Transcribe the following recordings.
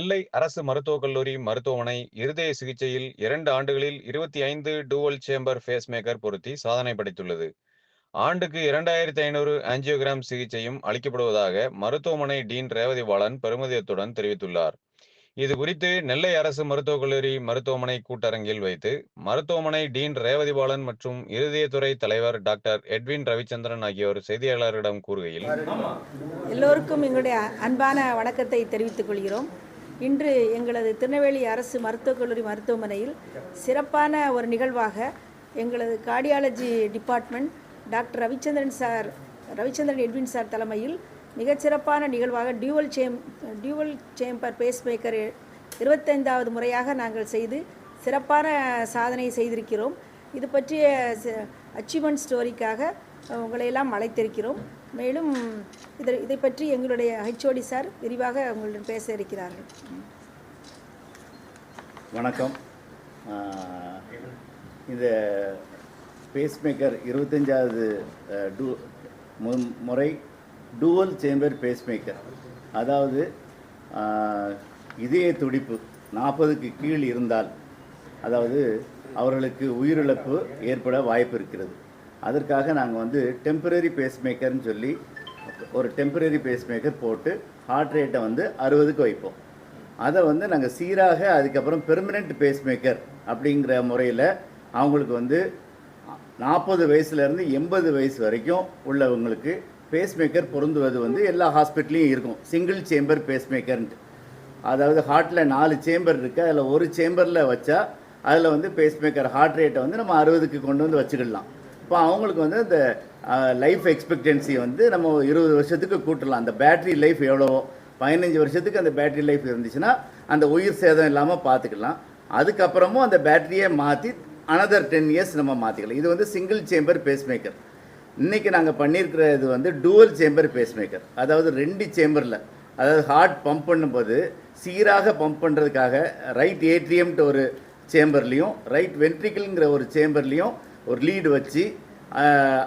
நெல்லை அரசு மருத்துவக் கல்லூரி மருத்துவமனை இருதய சிகிச்சையில் 2 ஆண்டுகளில் 25 டூவல் சேம்பர் பேஸ்மேக்கர் பொருத்தி சாதனை படைத்துள்ளது. ஆண்டுக்கு 2500 ஆஞ்சியோகிராம் சிகிச்சையும் அளிக்கப்படுவதாக மருத்துவமனை டீன் ரேவதி பாலன் பெருமிதத்துடன் தெரிவித்துள்ளார். இது குறித்து நெல்லை அரசு மருத்துவக் கல்லூரி மருத்துவமனை கூட்டரங்கில் வைத்து மருத்துவமனை டீன் ரேவதி பாலன் மற்றும் இருதயத்துறை தலைவர் டாக்டர் எட்வின் ரவிச்சந்திரன் ஆகியோர் செய்தியாளர்களிடம் கூறுகையில், எல்லோருக்கும் எங்களுடைய அன்பான வணக்கத்தை தெரிவித்துக் கொள்கிறோம். இன்று எங்களது திருநெல்வேலி அரசு மருத்துவக் கல்லூரி மருத்துவமனையில் சிறப்பான ஒரு நிகழ்வாக எங்களது cardiology department doctor Ravichandran Edwin sir தலைமையில் மிகச்சிறப்பான நிகழ்வாக டியூவல் சேம்பர் பேஸ்மேக்கர் 25வது முறையாக நாங்கள் செய்து சிறப்பான சாதனை செய்திருக்கிறோம். இது பற்றிய அச்சீவ்மெண்ட் ஸ்டோரிக்காக உங்களையெல்லாம் அழைத்திருக்கிறோம். மேலும் இதை பற்றி எங்களுடைய ஹெச்ஓடி சார் விரிவாக உங்களுடன் பேச இருக்கிறார்கள். வணக்கம். இந்த பேஸ்மேக்கர் 25வது முறை டூவல் சேம்பர் பேஸ்மேக்கர், அதாவது இதய துடிப்பு 40க்கு கீழ் இருந்தால், அதாவது அவர்களுக்கு உயிரிழப்பு ஏற்பட வாய்ப்பு இருக்கிறது. அதற்காக நாங்கள் டெம்பரரி பேஸ்மேக்கர்னு சொல்லி ஒரு டெம்பரரி பேஸ்மேக்கர் போட்டு ஹார்ட் ரேட்டை 60க்கு வைப்போம். அதை நாங்கள் சீராக அதுக்கப்புறம் பெர்மனெண்ட் பேஸ்மேக்கர் அப்படிங்கிற முறையில் அவங்களுக்கு 40 வயசுலேருந்து 80 வயசு வரைக்கும் உள்ளவங்களுக்கு பேஸ்மேக்கர் பொருந்துவது எல்லா ஹாஸ்பிட்டல்லையும் இருக்கும். சிங்கிள் சேம்பர் பேஸ்மேக்கர்ன்ட்டு, அதாவது ஹார்ட்டில் 4 சேம்பர் இருக்குது. அதில் ஒரு சேம்பரில் வச்சா அதில் பேஸ்மேக்கர் ஹார்ட் ரேட்டை நம்ம 60க்கு கொண்டு வச்சுக்கிடலாம். இப்போ அவங்களுக்கு இந்த லைஃப் எக்ஸ்பெக்டன்சி நம்ம 20 வருஷத்துக்கு கூட்டலாம். அந்த பேட்ரி லைஃப் எவ்வளவோ 15 வருஷத்துக்கு அந்த பேட்ரி லைஃப் இருந்துச்சுன்னா அந்த உயிர் சேதம் இல்லாமல் பார்த்துக்கலாம். அதுக்கப்புறமும் அந்த பேட்டரியை மாற்றி அனதர் 10 இயர்ஸ் நம்ம மாற்றிக்கலாம். இது சிங்கிள் சேம்பர் பேஸ்மேக்கர். இன்றைக்கி நாங்கள் பண்ணியிருக்கிற இது டூவல் சேம்பர் பேஸ்மேக்கர், அதாவது 2 சேம்பரில், அதாவது ஹார்ட் பம்ப் பண்ணும்போது சீராக பம்ப் பண்ணுறதுக்காக ரைட் ஏட்ரியம்ட்டு ஒரு சேம்பர்லேயும் ரைட் வென்ட்ரிக்கிள்ங்கிற ஒரு சேம்பர்லேயும் ஒரு லீடு வச்சு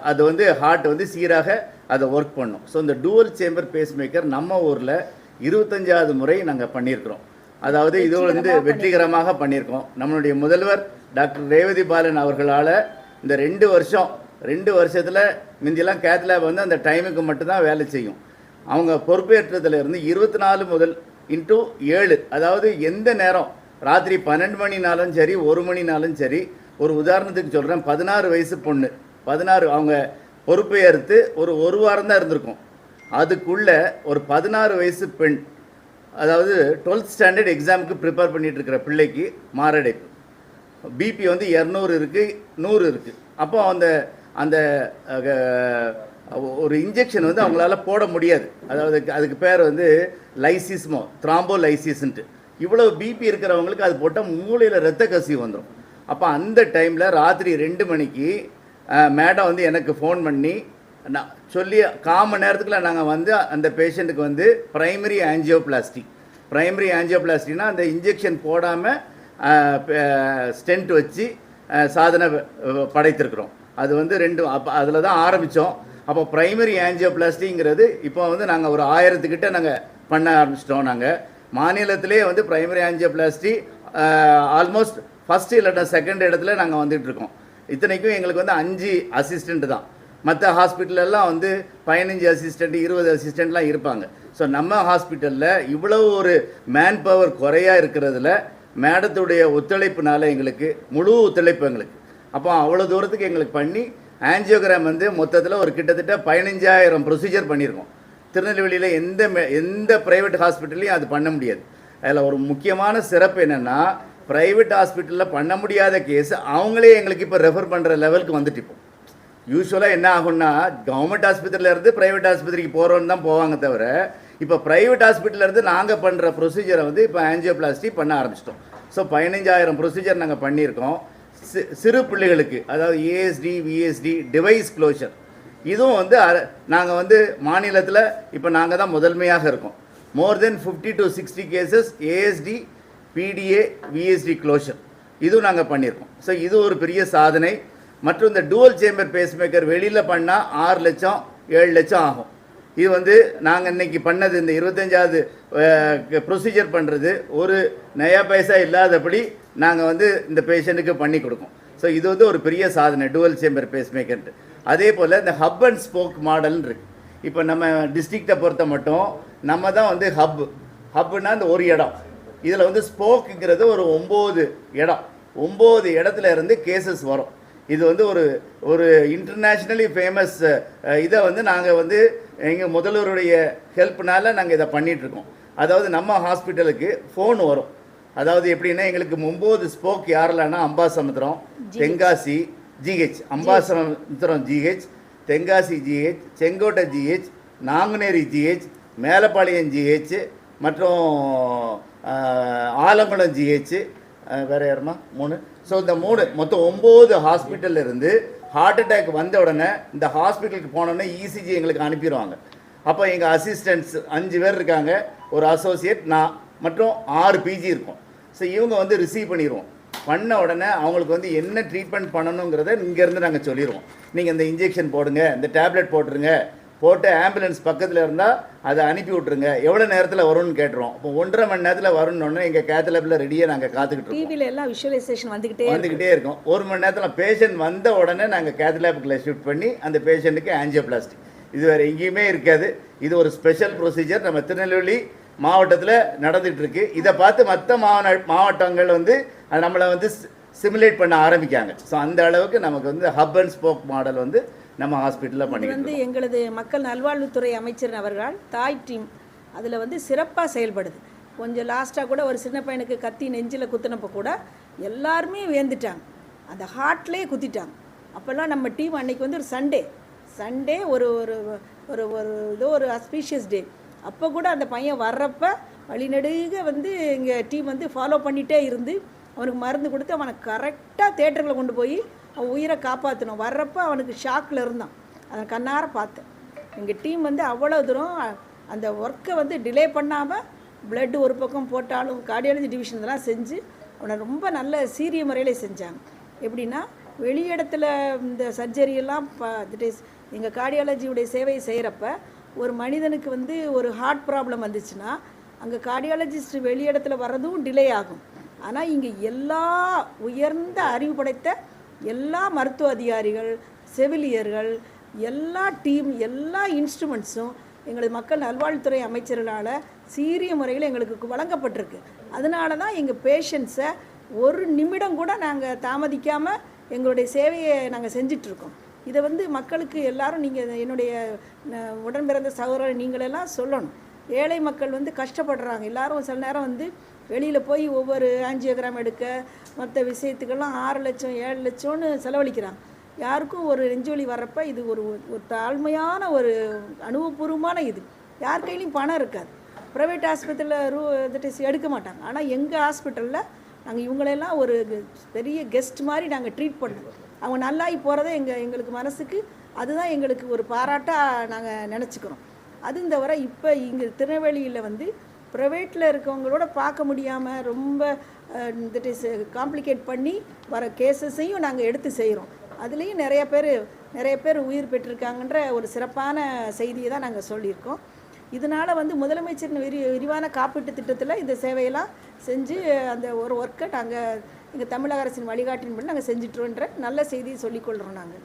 அது ஹார்ட் சீராக அதை ஒர்க் பண்ணும். ஸோ இந்த டூவல் சேம்பர் பேஸ்மேக்கர் நம்ம ஊரில் 25வது முறை நாங்கள் பண்ணியிருக்கிறோம். அதாவது இது வெற்றிகரமாக பண்ணியிருக்கோம். நம்மளுடைய முதல்வர் டாக்டர் ரேவதி பாலன் அவர்களால் இந்த 2 வருஷத்தில் முந்தியெல்லாம் கேத் லேப் அந்த டைமுக்கு மட்டும்தான் வேலை செய்யும். அவங்க பொறுப்பேற்றதுலேருந்து 24 முதல் × 7, அதாவது எந்த நேரம், ராத்திரி 12 மணினாலும் சரி 1 மணினாலும் சரி. ஒரு உதாரணத்துக்கு சொல்கிறேன், 16 வயசு பொண்ணு, 16 அவங்க பொறுப்பேற்று ஒரு வாரம் தான் இருந்திருக்கும். அதுக்குள்ளே ஒரு 16 வயசு பெண், அதாவது 12th ஸ்டாண்டர்ட் எக்ஸாமுக்கு ப்ரிப்பேர் பண்ணிகிட்டு இருக்கிற பிள்ளைக்கு மாரடைப்பு, பிபி 200 இருக்குது, 100 இருக்குது. அப்போ அந்த ஒரு இன்ஜெக்ஷன் அவங்களால போட முடியாது. அதாவது அதுக்கு பேர் லைசிஸ்மோ த்ராம்போலைசிஸ்ன்ட்டு. இவ்வளோ பிபி இருக்கிறவங்களுக்கு அது போட்டால் மூளையில் இரத்த கசிவு வந்துடும். அப்போ அந்த டைமில் ராத்திரி 2 மணிக்கு மேடம் எனக்கு ஃபோன் பண்ணி நான் சொல்லி 1/4 மணி நேரத்துக்குள்ள நாங்கள் அந்த பேஷண்ட்டுக்கு ப்ரைமரி ஆஞ்சியோபிளாஸ்டினா அந்த இன்ஜெக்ஷன் போடாமல் ஸ்டென்ட் வச்சு சாதனை படைத்திருக்கிறோம். அது 2 அப்போ அதில் தான் ஆரம்பித்தோம். அப்போ ப்ரைமரி ஆஞ்சியோபிளாஸ்டிங்கிறது இப்போ நாங்கள் ஒரு 1000 நாங்கள் பண்ண ஆரம்பிச்சிட்டோம். நாங்கள் மாநிலத்திலே ப்ரைமரி ஆஞ்சியோபிளாஸ்டி ஆல்மோஸ்ட் ஃபஸ்ட்டு இல்லைன்னா செகண்ட் இடத்துல நாங்கள் வந்துட்டுருக்கோம். இத்தனைக்கும் எங்களுக்கு 5 அசிஸ்டண்ட் தான். மற்ற ஹாஸ்பிட்டலெல்லாம் 15 அசிஸ்டண்ட் 20 அசிஸ்டண்ட்லாம் இருப்பாங்க. ஸோ நம்ம ஹாஸ்பிட்டலில் இவ்வளோ ஒரு மேன் பவர் குறையாக இருக்கிறதுல மேடத்துடைய ஒத்துழைப்புனால எங்களுக்கு முழு ஒத்துழைப்பு எங்களுக்கு. அப்போ அவ்வளோ தூரத்துக்கு எங்களுக்கு பண்ணி ஆஞ்சியோகிராம் மொத்தத்தில் ஒரு கிட்டத்தட்ட 15,000 ப்ரொசீஜர் பண்ணியிருக்கோம். திருநெல்வேலியில் எந்த ப்ரைவேட் ஹாஸ்பிட்டல்லையும் அது பண்ண முடியாது. அதில் ஒரு முக்கியமான சிறப்பு என்னென்னா, ப்ரைவேட் ஹாஸ்பிட்டலில் பண்ண முடியாத கேஸ் அவங்களே எங்களுக்கு இப்போ ரெஃபர் பண்ணுற லெவலுக்கு வந்துட்டு. இப்போ யூஸ்வலாக என்ன ஆகும்னா, கவர்மெண்ட் ஆஸ்பத்திரியிலேருந்து ப்ரைவேட் ஆஸ்பத்திரிக்கு போகிறோன்னு தான் போவாங்க தவிர, இப்போ ப்ரைவேட் ஹாஸ்பிட்டலேருந்து நாங்கள் பண்ணுற ப்ரொசீஜரை இப்போ ஆஞ்சியோபிளாஸ்டி பண்ண ஆரம்பிச்சிட்டோம். ஸோ 15,000 ப்ரொசீஜர் நாங்கள் பண்ணியிருக்கோம். சிறு பிள்ளைகளுக்கு, அதாவது ஏஎஸ்டி விஎஸ்டி டிவைஸ் க்ளோஷர், இதுவும் நாங்கள் மாநிலத்தில் இப்போ நாங்கள் தான் முதன்மையாக இருக்கோம். மோர் தென் 50 to 60 cases AST PTA VST closure இதுவும் நாங்கள் பண்ணியிருக்கோம். ஸோ இது ஒரு பெரிய சாதனை. மற்றும் இந்த டூவல் சேம்பர் பேஸ்மேக்கர் வெளியில் பண்ணால் 6 லட்சம் 7 லட்சம் ஆகும். இது வந்து நாங்கள் இன்னைக்கு பண்ணது இந்த 25வது ப்ரொசீஜர் பண்ணுறது ஒரு நயா பைசா இல்லாதபடி நாங்கள் வந்து இந்த பேஷண்ட்டுக்கு பண்ணி கொடுக்கோம். ஸோ இது வந்து ஒரு பெரிய சாதனை டுவல் சேம்பர் பேஸ்மேக்கர்ட்டு. அதே போல் இந்த ஹப் அண்ட் ஸ்போக் மாடல்னு இருக்குது. இப்போ நம்ம டிஸ்ட்ரிக்டை பொறுத்த மட்டும் நம்ம தான் வந்து ஹப்புனா இந்த ஒரு இடம், இதில் வந்து ஸ்போக்குங்கிறது ஒரு 9 இடம், 9 இடத்துல இருந்து கேசஸ் வரும். இது வந்து ஒரு இன்டர்நேஷ்னலி ஃபேமஸ் இதை வந்து நாங்கள் வந்து எங்கள் முதல்வருடைய ஹெல்ப்னால நாங்கள் இதை பண்ணிகிட்ருக்கோம். அதாவது நம்ம ஹாஸ்பிட்டலுக்கு ஃபோன் வரும். அதாவது எப்படின்னா எங்களுக்கு 9 ஸ்போக் யாரெல்லாம்னா Ambasamudram, Tenkasi GH, Ambasamudram GH, Tenkasi GH, Sengottai GH, Nanguneri GH, Melapalayam GH மற்றும் ஆலங்குளம் ஜிஹெச், வேறு யாருமா 3. ஸோ இந்த 3 மொத்தம் 9 ஹாஸ்பிட்டலில் இருந்து ஹார்ட் அட்டாக் வந்த உடனே இந்த ஹாஸ்பிட்டலுக்கு போனோடனே இசிஜி எங்களுக்கு அனுப்பிடுவாங்க. அப்போ எங்கள் அசிஸ்டன்ட்ஸ் 5 பேர் இருக்காங்க, ஒரு அசோசியேட் நான் மற்றும் 6 பிஜி இருக்கும். ஸோ இவங்க வந்து ரிசீவ் பண்ணிடுவோம். பண்ண உடனே அவங்களுக்கு வந்து என்ன ட்ரீட்மெண்ட் பண்ணணுங்கிறத இங்கேருந்து நாங்கள் சொல்லிடுவோம். நீங்கள் இந்த இன்ஜெக்ஷன் போடுங்க, இந்த டேப்லெட் போட்டுருங்க, போட்டு ஆம்புலன்ஸ் பக்கத்தில் இருந்தால் அதை அனுப்பி விட்ருங்க, எவ்வளோ நேரத்தில் வரும்னு கேட்டுருவோம். இப்போ 1.5 மணி நேரத்தில் வரணுன்னு எங்கள் கேத்லாபில் ரெடியாக நாங்கள் காத்துக்கிட்டு இருக்கோம். டிவியில் எல்லாம் விஷுவலைசேஷன் வந்துக்கிட்டே இருக்கும். 1 மணி நேரத்தில் பேஷண்ட் வந்த உடனே நாங்கள் கேத்லாபுக்குள்ளே ஷிஃப்ட் பண்ணி அந்த பேஷண்ட்டுக்கு ஆஞ்சியோபிளாஸ்டி. இது வேறு எங்கேயுமே இருக்காது. இது ஒரு ஸ்பெஷல் ப்ரொசீஜர் நம்ம திருநெல்வேலி மாவட்டத்தில் நடந்துகிட்ருக்கு. இதை பார்த்து மற்ற மாவட்டங்கள் வந்து நம்மளை வந்து சிமுலேட் பண்ண ஆரம்பிக்காங்க. ஸோ அந்த அளவுக்கு நமக்கு வந்து ஹப் அண்ட் ஸ்போக் மாடல் வந்து நம்ம ஹாஸ்பிட்டலில் பண்ணிக்கிட்டு வந்து எங்களது மக்கள் நல்வாழ்வுத்துறை அமைச்சர் அவர்கள் தாய் டீம் அதில் வந்து சிறப்பாக செயல்படுது. கொஞ்சம் லாஸ்ட்டாக கூட ஒரு சின்ன பையனுக்கு கத்தி நெஞ்சில் குத்தினப்போ கூட எல்லாருமே வேந்துட்டாங்க, அந்த ஹார்ட்லேயே குத்திட்டாங்க. அப்போல்லாம் நம்ம டீம் அன்னைக்கு வந்து ஒரு சண்டே ஒரு ஒரு ஒரு ஒரு ஏதோ ஒரு அஸ்பீஷியஸ் டே, அப்போ கூட அந்த பையன் வர்றப்ப வழிநடுக வந்து எங்கள் டீம் வந்து ஃபாலோ பண்ணிகிட்டே இருந்து அவனுக்கு மருந்து கொடுத்து அவனை கரெக்டாக தேட்டரில் கொண்டு போய் அவன் உயிரை காப்பாற்றணும். வர்றப்போ அவனுக்கு ஷாக்கில் இருந்தான், அதை கண்ணார பார்த்தேன். எங்கள் டீம் வந்து அவ்வளோ தூரம் அந்த ஒர்க்கை வந்து டிலே பண்ணாமல் பிளட்டு ஒரு பக்கம் போட்டாலும் கார்டியாலஜி டிவிஷன் இதெல்லாம் செஞ்சு அவனை ரொம்ப நல்ல சீரிய முறையில் செஞ்சாங்க. எப்படின்னா வெளியிடத்தில் இந்த சர்ஜரியெல்லாம் எங்கள் கார்டியாலஜியுடைய சேவையை செய்கிறப்ப ஒரு மனிதனுக்கு வந்து ஒரு ஹார்ட் ப்ராப்ளம் வந்துச்சுன்னா அங்கே கார்டியாலஜிஸ்ட் வெளியிடத்தில் வர்றதும் டிலே ஆகும். ஆனால் இங்கே எல்லா உயர்ந்த அறிவு படைத்த எல்லா மருத்துவ அதிகாரிகள், செவிலியர்கள், எல்லா டீம், எல்லா இன்ஸ்ட்ருமெண்ட்ஸும் எங்களது மக்கள் நல்வாழ்வுத்துறை அமைச்சர்களால் சீரிய முறையில் எங்களுக்கு வழங்கப்பட்டிருக்கு. அதனால தான் எங்கள் பேஷண்ட்ஸை ஒரு நிமிடம் கூட நாங்கள் தாமதிக்காமல் எங்களுடைய சேவையை நாங்கள் செஞ்சிட்ருக்கோம். இதை வந்து மக்களுக்கு எல்லாரும் நீங்கள் என்னுடைய உடன் பிறந்த சகோதரர் நீங்களெல்லாம் சொல்லணும். ஏழை மக்கள் வந்து கஷ்டப்படுறாங்க. எல்லாரும் சில நேரம் வந்து வெளியில் போய் ஒவ்வொரு ஆஞ்சியோகிராம் எடுக்க மற்ற விஷயத்துக்கெல்லாம் 6 லட்சம் 7 லட்சம்னு செலவழிக்கிறாங்க. யாருக்கும் ஒரு நெஞ்சொலி வர்றப்ப இது ஒரு தாழ்மையான ஒரு அனுபவபூர்வமான இது. யார் கையிலையும் பணம் இருக்காது. ப்ரைவேட் ஹாஸ்பிட்டலில் எடுக்க மாட்டாங்க. ஆனால் எங்கள் ஹாஸ்பிட்டலில் நாங்கள் இவங்களெல்லாம் ஒரு பெரிய கெஸ்ட் மாதிரி நாங்கள் ட்ரீட் பண்ணுவோம். அவங்க நல்லாகி போகிறத எங்களுக்கு மனசுக்கு அதுதான் எங்களுக்கு ஒரு பாராட்டாக நாங்கள் நினச்சிக்கிறோம். அது இந்த வரை இப்போ இங்கே திருநெல்வேலியில் வந்து ப்ரைவேட்டில் இருக்கவங்களோட பார்க்க முடியாமல் ரொம்ப காம்ப்ளிகேட் பண்ணி வர கேசஸையும் நாங்கள் எடுத்து செய்கிறோம். அதுலேயும் நிறைய பேர் உயிர் பெற்றிருக்காங்கன்ற ஒரு சிறப்பான செய்தியை தான் நாங்கள் சொல்லியிருக்கோம். இதனால் வந்து முதலமைச்சரின் விரிவான காப்பீட்டு திட்டத்தில் இந்த சேவையெல்லாம் செஞ்சு அந்த ஒரு ஒர்க்கை நாங்கள் எங்கள் தமிழக அரசின் வழிகாட்டின்படி நாங்கள் செஞ்சிட்றோன்ற நல்ல செய்தியை சொல்லிக்கொள்கிறோம். நாங்கள்